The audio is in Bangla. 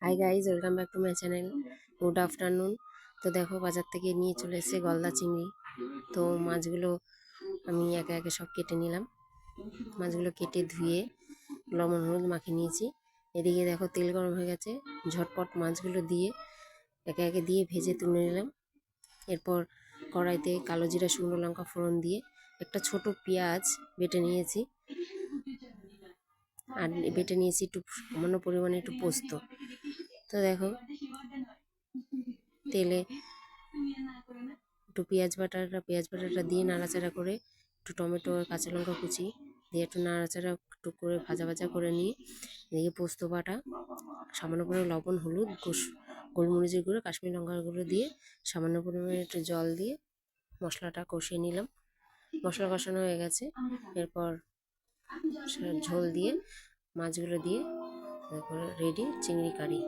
Hi guys, welcome back to my channel. Good afternoon. তো দেখো, বাজার থেকে নিয়ে চলে এসেছে গলদা চিংড়ি। তো মাছগুলো আমি একে একে সব কেটে নিলাম। মাছগুলো কেটে ধুয়ে লবণ হলুদ মাখিয়ে নিয়েছি। এদিকে দেখো, তেল গরম হয়ে গেছে। ঝটপট মাছগুলো দিয়ে একে একে দিয়ে ভেজে তুলে নিলাম। এরপর কড়াইতে কালো জিরা শুকনো লঙ্কা ফোড়ন দিয়ে একটা ছোট পেঁয়াজ বেটে নিয়েছি। আর বেটে নিয়েছি একটু সামান্য পরিমাণে একটু পোস্ত। তো দেখো, তেলে একটু পেঁয়াজ বাটাটা দিয়ে নাড়াচাড়া করে একটু টমেটো আর কাঁচা লঙ্কা কুচি দিয়ে একটু নাড়াচাড়া একটু করে ভাজা করে নিয়ে এদিকে পোস্ত বাটা, সামান্য পরিমাণে লবণ হলুদ গোলমরিচের গুঁড়ো কাশ্মীরি লঙ্কার গুঁড়ো দিয়ে সামান্য পরিমাণে একটু জল দিয়ে মশলাটা কষিয়ে নিলাম। মশলা কষানো হয়ে গেছে। এরপর ঝোল দিয়ে মাছগুলো দিয়ে তারপর রেডি চিংড়ি কারি।